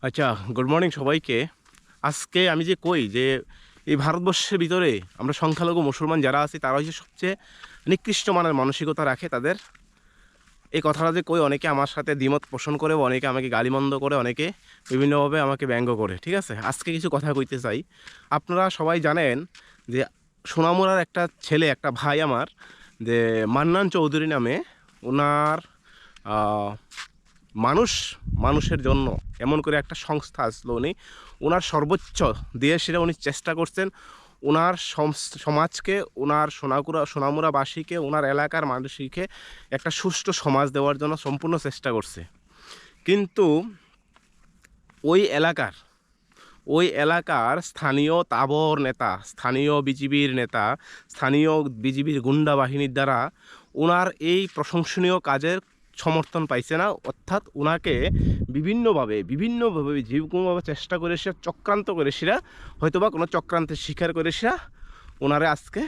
আচ্ছা, good morning সবাইকে। আজকে আমি যে কই যে এই ভারতবর্ষের ভিতরে আমরা সংখ্যালঘু মুসলমান যারা আছি তারা হচ্ছে সবচেয়ে নিকৃষ্ট মানের মানসিকতা রাখে তাদের। এই কথাটা যে কই অনেকে আমার সাথে দ্বিমত পোষণ করে, অনেকে আমাকে গালিমন্দ করে, অনেকে বিভিন্নভাবে আমাকে ব্যঙ্গ করে। ঠিক আছে, আজকে কিছু কথা কইতে চাই। আপনারা সবাই জানেন যে সোনামুড়ার একটা ছেলে, একটা ভাই আমার, যে মান্নান চৌধুরী নামে, ওনার মানুষের জন্য এমন করে একটা সংস্থা আসলো। ওনার সর্বোচ্চ দিয়ে সেটা উনি চেষ্টা করছেন ওনার সমাজকে, ওনার সোনামুড়াবাসীকে, ওনার এলাকার মানুষকে একটা সুষ্ঠু সমাজ দেওয়ার জন্য সম্পূর্ণ চেষ্টা করছে। কিন্তু ওই এলাকার স্থানীয় তাবর নেতা, স্থানীয় বিজিবির নেতা, স্থানীয় বিজিবির গুন্ডা বাহিনীর দ্বারা ওনার এই প্রশংসনীয় কাজের সমর্থন পাইছে না। অর্থাৎ ওনাকে বিভিন্নভাবে যেরকমভাবে চেষ্টা করে সে চক্রান্ত করে সেরা, হয়তোবা কোনো চক্রান্তের শিকার করে সেরা ওনারে আজকে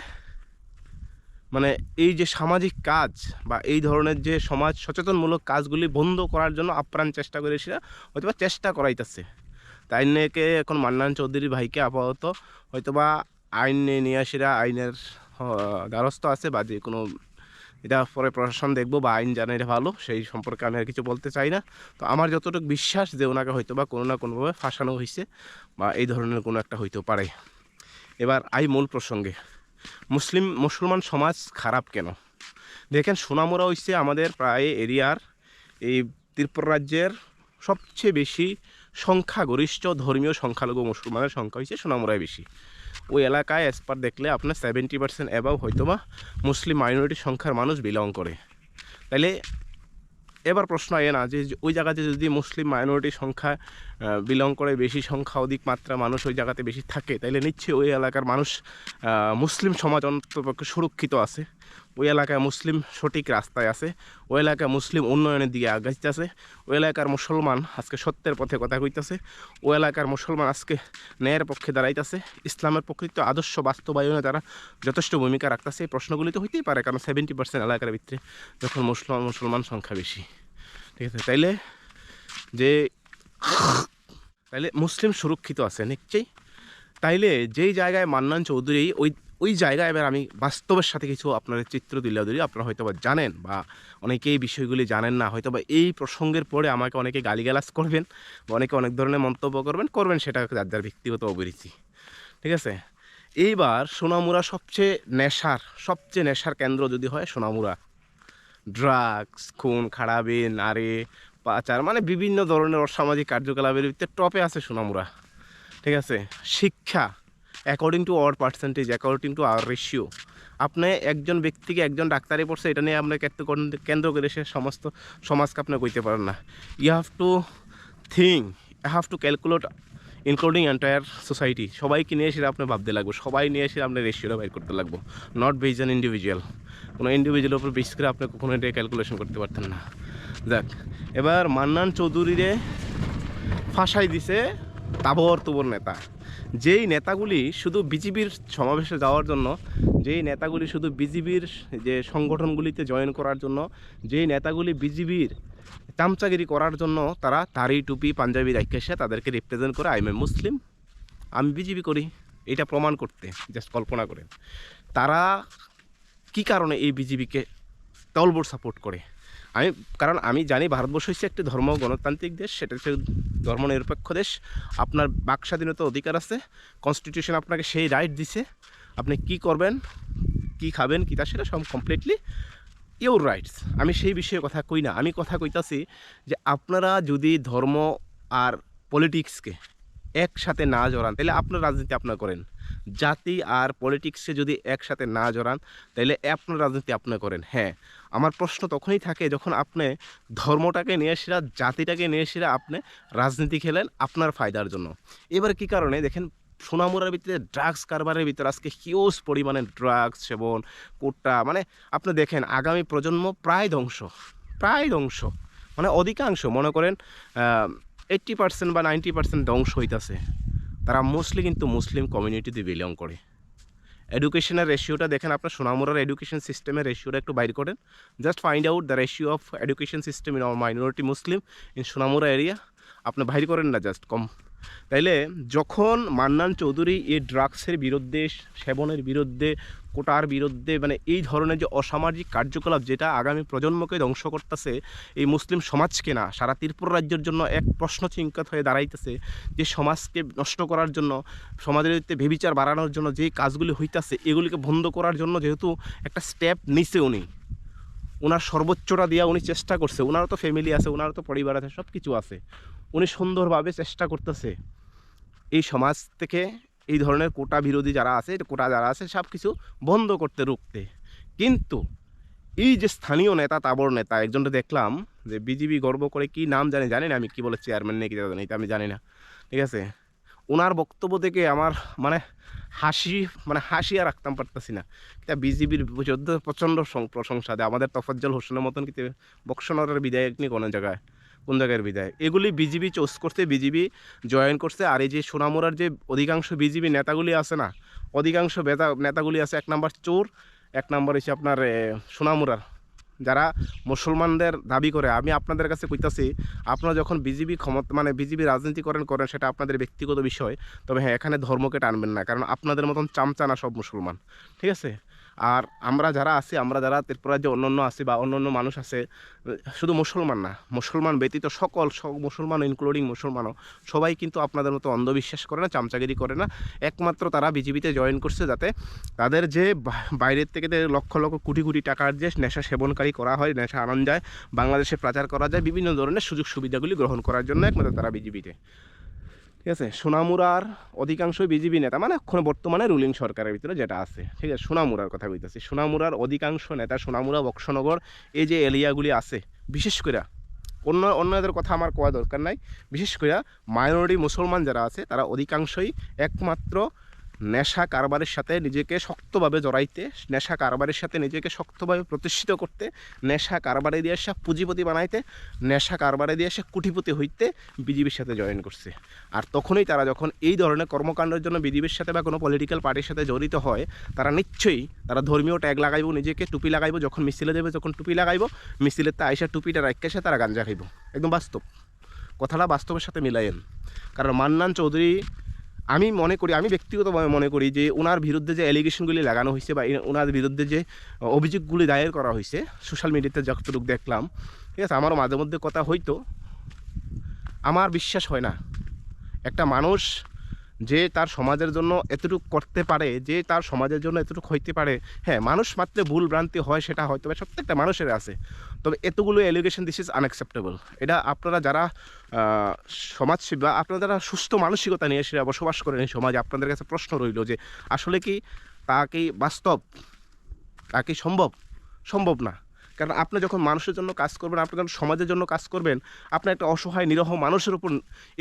মানে এই যে সামাজিক কাজ বা এই ধরনের যে সমাজ সচেতনমূলক কাজগুলি বন্ধ করার জন্য আপ্রাণ চেষ্টা করে সেরা হয়তোবা চেষ্টা করাইতেছে। তাই নিয়ে এখন মান্নান চৌধুরী ভাইকে আপাতত হয়তোবা আইন নিয়ে আসিরা আইনের দ্বারস্থ আছে, বা যে কোনো এটা পরে প্রশাসন দেখবো বা আইন জানে এটা ভালো, সেই সম্পর্কে আমি আর কিছু বলতে চাই না। তো আমার যতটুকু বিশ্বাস যে ওনাকে হয়তোবা কোনো না কোনোভাবে ফাঁসানো হয়েছে বা এই ধরনের কোনো একটা হইতেও পারে। এবার মূল প্রসঙ্গে, মুসলমান সমাজ খারাপ কেন? দেখেন, সোনামুড়া হচ্ছে আমাদের প্রায় এরিয়ার এই ত্রিপুরা রাজ্যের সবচেয়ে বেশি সংখ্যাগরিষ্ঠ ধর্মীয় সংখ্যালঘু মুসলমানের সংখ্যা হচ্ছে সোনামুড়ায় বেশি। ওই এলাকায় এসপার দেখলে আপনার 70% অ্যাবাভ হয়তোবা মুসলিম মাইনরিটি সংখ্যার মানুষ বিলং করে। তাইলে এবার প্রশ্ন এ না যে ওই জায়গাতে যদি মুসলিম মাইনরিটি সংখ্যা বিলং করে, বেশি সংখ্যা অধিক মাত্রা মানুষ ওই জায়গাতে বেশি থাকে, তাইলে নিশ্চয়ই ওই এলাকার মানুষ মুসলিম সমাজ অন্ততপক্ষে সুরক্ষিত আছে, ওই এলাকায় মুসলিম সঠিক রাস্তায় আছে, ওই এলাকায় মুসলিম উন্নয়নের দিকে আগাইতেছে, ওই এলাকার মুসলমান আজকে সত্যের পথে কথা কইতেছে, ওই এলাকার মুসলমান আজকে ন্যায়ের পক্ষে দাঁড়াইতেছে, ইসলামের প্রকৃত আদর্শ বাস্তবায়নে তারা যথেষ্ট ভূমিকা রাখতেছে। এই প্রশ্নগুলি তো হইতেই পারে, কারণ 70% এলাকার ভিতরে যখন মুসলমান সংখ্যা বেশি। ঠিক আছে, যে তাইলে মুসলিম সুরক্ষিত আছে নিশ্চয়ই। তাইলে যেই জায়গায় মান্নান চৌধুরী ওই জায়গায়, এবার আমি বাস্তবের সাথে কিছু আপনাদের চিত্র তুলে ধরি। আপনারা হয়তো বা জানেন বা অনেকেই বিষয়গুলি জানেন না, হয়তো বা এই প্রসঙ্গের পরে আমাকে অনেকে গালিগালাজ করবেন বা অনেকে অনেক ধরনের মন্তব্য করবেন, সেটা যার যার ব্যক্তিগত অভিরুচি। ঠিক আছে, এইবার সোনামুড়া সবচেয়ে নেশার কেন্দ্র যদি হয় সোনামুড়া, ড্রাগস, খুন খারাপি, নারী পাচার, মানে বিভিন্ন ধরনের অসামাজিক কার্যকলাপের ভিতরে টপে আছে সোনামুড়া। ঠিক আছে, শিক্ষা according to our percentage, according to our ratio, আপনি একজন ব্যক্তিকে একজন ডাক্তারি পড়ছে এটা নিয়ে আপনার কেন্দ্র করে সে সমস্ত সমাজকে আপনি কইতে পারেন না। You have to calculate including entire society. সবাইকে নিয়ে এসে আপনি ভাবতে লাগবে, সবাই নিয়ে এসে আপনার রেশিওটা বাইর করতে লাগবো, নট বেজ অ্যান ইন্ডিভিজুয়াল। কোনো ইন্ডিভিজুয়ালের উপর বেস করে আপনি কখনো এটা ক্যালকুলেশন করতে পারতেন না। যাক, এবার মান্নান চৌধুরীরে ফাঁসাই দিছে তাবর তুবর নেতা। যেই নেতাগুলি শুধু বিজিবির সমাবেশে যাওয়ার জন্য, যেই নেতাগুলি শুধু বিজিবির যে সংগঠনগুলিতে জয়েন করার জন্য, যেই নেতাগুলি বিজিবির চামচাগিরি করার জন্য তারা দাড়ি টুপি পাঞ্জাবি রাখে এসে তাদেরকে রিপ্রেজেন্ট করে, আই এম মুসলিম, আমি বিজিবি করি, এটা প্রমাণ করতে জাস্ট কল্পনা করেন তারা কি কারণে এই বিজিবিকে তলবর সাপোর্ট করে। কারণ আমি জানি ভারতবর্ষ হচ্ছে একটি ধর্ম গণতান্ত্রিক দেশ, সেটা হচ্ছে ধর্মনিরপেক্ষ দেশ। আপনার বাক স্বাধীনতার অধিকার আছে, কনস্টিটিউশন আপনাকে সেই রাইট দিছে, আপনি কি করবেন, কি খাবেন, কি তা সেটা সব কমপ্লিটলি ইউর রাইটস। আমি সেই বিষয়ে কথা কই না, আমি কথা কইতাছি যে আপনারা যদি ধর্ম আর পলিটিক্সকে একসাথে না জড়ান তাহলে আপনার রাজনীতি আপনার করেন, জাতি আর পলিটিক্সে যদি একসাথে না জড়ান তাহলে আপনার রাজনীতি আপনি করেন। হ্যাঁ, আমার প্রশ্ন তখনই থাকে যখন আপনি ধর্মটাকে নিয়ে সেরা, জাতিটাকে নিয়ে সেরা আপনি রাজনীতি খেলেন আপনার ফায়দার জন্য। এবার কি কারণে দেখেন সোনামুড়ার ভিতরে ড্রাগস কারবারের ভিতরে আজকে হিউজ পরিমাণে ড্রাগস সেবন, কোটা, মানে আপনি দেখেন আগামী প্রজন্ম প্রায় ধ্বংস, মানে অধিকাংশ মনে করেন 80% বা 90% ধ্বংস হইতেছে। তারা মোস্টলি কিন্তু মুসলিম কমিউনিটিতে বিলং করে। এডুকেশনের রেশিওটা দেখেন, আপনার সোনামুড়ার এডুকেশন সিস্টেমের রেশিওটা একটু বাইর করেন, just find out the ratio of education system in our minority Muslim in Sonamura area আপনি বাইর করেন না জাস্ট কম। তাইলে যখন মান্নান চৌধুরী এই ড্রাগসের বিরুদ্ধে, সেবনের বিরুদ্ধে, কোটার বিরুদ্ধে, মানে এই ধরনের যে অসামাজিক কার্যকলাপ যেটা আগামী প্রজন্মকে ধ্বংস করতেছে, এই মুসলিম সমাজকে না সারা ত্রিপুরা রাজ্যের জন্য এক প্রশ্ন চিন্তাত হয়ে দাঁড়াইতেছে, যে সমাজকে নষ্ট করার জন্য, সমাজের ভিতরে বেবিচার বাড়ানোর জন্য যে কাজগুলি হইতাছে এগুলিকে বন্ধ করার জন্য যেহেতু একটা স্টেপ নিছে উনি, ওনার সর্বোচ্চটা দিয়া উনি চেষ্টা করছে, ওনারও তো ফ্যামিলি আছে, ওনারও তো পরিবার আছে, সব কিছু আছে, উনি সুন্দরভাবে চেষ্টা করতেছে এই সমাজ থেকে এই ধরনের কোটা বিরোধী যারা আছে, কোটা যারা আছে সব কিছু বন্ধ করতে, রুখতে। কিন্তু এই যে স্থানীয় নেতা, তাবড় নেতা একজনটা দেখলাম যে বিজেপি গর্ব করে, কি নাম জানি না আমি, কি বলে চেয়ারম্যান নাকি জানি, এটা আমি জানি না, ঠিক আছে। ওনার বক্তব্য থেকে আমার মানে হাসি আর রাখতাম পারতেছি না। এটা বিজেপির যুদ্ধ প্রচণ্ড প্রশংসা দেয়, আমাদের তফজ্জল হোসেনের মতন কিন্তু বক্সনরের বিধায়ক নিয়ে কোনো জায়গায়, কোন জায়গার বিধায়ক, এগুলি বিজেপি চুজ করতে, বিজেপি জয়েন করছে। আর এই যে সোনামুড়ার যে অধিকাংশ বিজেপি নেতাগুলি আছে না, অধিকাংশ নেতাগুলি আছে, এক নম্বর চোর, এক নম্বর হচ্ছে আপনার সোনামুড়ার যারা মুসলমানদের দাবি করে। আমি আপনাদের কাছে কইতাছি, আপনারা যখন বিজেপি ক্ষমতা, মানে বিজেপি রাজনীতি করেন সেটা আপনাদের ব্যক্তিগত বিষয়, তবে হ্যাঁ এখানে ধর্মকে টানবেন না, কারণ আপনাদের মতন চামচানা সব মুসলমান, ঠিক আছে। আর আমরা যারা আছি, আমরা যারা ত্রিপুরার যে অন্যান্য আছি বা অন্যান্য মানুষ আছে, শুধু মুসলমান না, মুসলমান ব্যতীত সকল মুসলমান ইনক্লুডিং মুসলমানও সবাই কিন্তু আপনাদের মতো অন্ধবিশ্বাস করে না, চামচাগিরি করে না। একমাত্র তারা বিজেপিতে জয়েন করছে যাতে তাদের যে বাইরের থেকে লক্ষ লক্ষ কোটি কোটি টাকার যে নেশা সেবনকারী করা হয়, নেশা আনন্দ যায়, বাংলাদেশে প্রচার করা যায়, বিভিন্ন ধরনের সুযোগ সুবিধাগুলি গ্রহণ করার জন্য একমাত্র তারা বিজেপিতে, ঠিক আছে। সোনামুড়ার অধিকাংশই বিজেপি নেতা, মানে বর্তমানে রুলিং সরকারের ভিতরে যেটা আছে, ঠিক আছে। সোনামুড়ার কথা বলতেছি, সোনামুড়ার অধিকাংশ নেতা, সোনামুড়া, বক্সনগর, এই যে এরিয়াগুলি আছে, বিশেষ করে অন্যদের কথা আমার কোয়া দরকার নাই, বিশেষ করে মাইনরিটি মুসলমান যারা আছে তারা অধিকাংশই একমাত্র নেশা কারবারের সাথে নিজেকে শক্তভাবে জড়াইতে, নেশা কারবারের সাথে নিজেকে শক্তভাবে প্রতিষ্ঠিত করতে, নেশা কারবারে দিয়ে সে পুঁজিপতি বানাইতে, নেশা কারবারে দিয়ে সে কোটিপতি হইতে বিজেপির সাথে জয়েন করছে। আর তখনই তারা যখন এই ধরনের কর্মকাণ্ডের জন্য বিজেপির সাথে বা কোনো পলিটিক্যাল পার্টির সাথে জড়িত হয়, তারা নিশ্চয়ই তারা ধর্মীয় ট্যাগ লাগাইব, নিজেকে টুপি লাগাইব, যখন মিছিলে দেবে যখন টুপি লাগাইব, মিছিলের তা আইসা টুপিটা রাখতে এসে তারা গাঞ্জা খাইব। একদম বাস্তব কথাটা বাস্তবের সাথে মিলাইন। কারণ মান্নান চৌধুরী, আমি মনে করি, আমি ব্যক্তিগতভাবে মনে করি যে ওনার বিরুদ্ধে যে অ্যালিগেশনগুলি লাগানো হয়েছে বা ওনার বিরুদ্ধে যে অভিযোগগুলি দায়ের করা হয়েছে, সোশ্যাল মিডিয়াতে যতটুকু দেখলাম, ঠিক আছে, আমারও মাঝে মধ্যে কথা হয়তো, আমার বিশ্বাস হয় না একটা মানুষ যে তার সমাজের জন্য এতটুকু করতে পারে, যে তার সমাজের জন্য এতটুকু হইতে পারে। হ্যাঁ, মানুষ মাত্র ভুল ভ্রান্তি হয়, সেটা হয়তো প্রত্যেকটা মানুষের আছে, তবে এতগুলো অ্যালিগেশন, দিস ইজ আনএক্সেপ্টেবল। এটা আপনারা যারা সমাজসেবী বা আপনারা যারা সুস্থ মানসিকতা নিয়ে সেটা বসবাস করেন এই সমাজে, আপনাদের কাছে প্রশ্ন রইল যে আসলে কি তা কি বাস্তব, তা কি সম্ভব না। কারণ আপনি যখন মানুষের জন্য কাজ করবেন, আপনি যখন সমাজের জন্য কাজ করবেন, আপনার একটা অসহায় নিরহ মানুষের উপর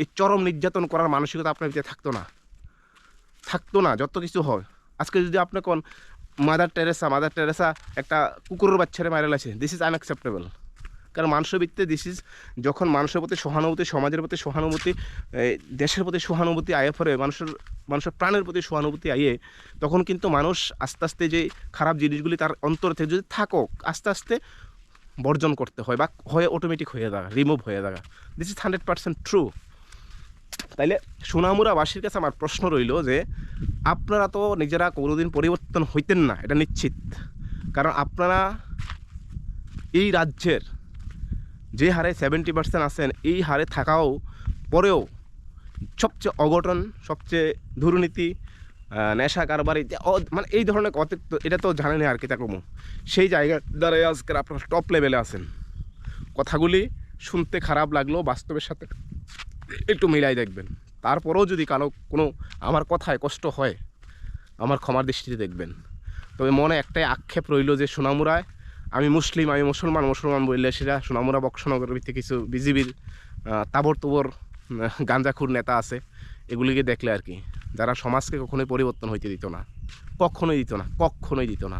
এই চরম নির্যাতন করার মানসিকতা আপনার ভিতরে থাকতো না, যত কিছু হয়। আজকে যদি আপনি কোন মাদার টেরেসা একটা কুকুরের বাচ্চারে মারা লাগছে, দিস ইজ আনএক্সেপ্টেবল। কারণ মানুষের ভিত্তিতে যখন মানুষের প্রতি সহানুভূতি, সমাজের প্রতি সহানুভূতি, দেশের প্রতি সহানুভূতি আয়ে পড়ে, মানুষের প্রাণের প্রতি সহানুভূতি আইয়ে, তখন কিন্তু মানুষ আস্তে আস্তে যে খারাপ জিনিসগুলি তার অন্তর থেকে যদি থাকুক, আস্তে আস্তে বর্জন করতে হয় বা অটোমেটিক হয়ে যাওয়া, রিমুভ হয়ে যাওয়া। This is 100% true. তাইলে সোনামুড়াবাসীর কাছে আমার প্রশ্ন রইল যে আপনারা তো নিজেরা কোনোদিন পরিবর্তন হইতেন না, এটা নিশ্চিত। কারণ আপনারা এই রাজ্যের যে হারে 70% আছেন, এই হারে থাকাও পরেও সবচেয়ে অঘটন, সবচেয়ে দুর্নীতি, নেশা কারবারি, মানে এই ধরনের এটা তো জানেনি আর কি তা কমো, সেই জায়গার দ্বারা আজকের আপনারা টপ লেভেলে আছেন। কথাগুলি শুনতে খারাপ লাগলেও বাস্তবের সাথে একটু মিলাই দেখবেন। তারপরেও যদি কোনো আমার কথায় কষ্ট হয়, আমার ক্ষমার দৃষ্টিতে দেখবেন। তবে মনে একটাই আক্ষেপ রইল যে সোনামুড়ায় আমি মুসলিম, আমি মুসলমান বললে সেটা সোনামুড়া বক্সনগরের ভিত্তিতে কিছু বিজেপির তাবড় গাঁজাখুর নেতা আছে, এগুলিকে দেখলে আর কি, যারা সমাজকে কখনোই পরিবর্তন হইতে দিত না, কখনোই দিত না।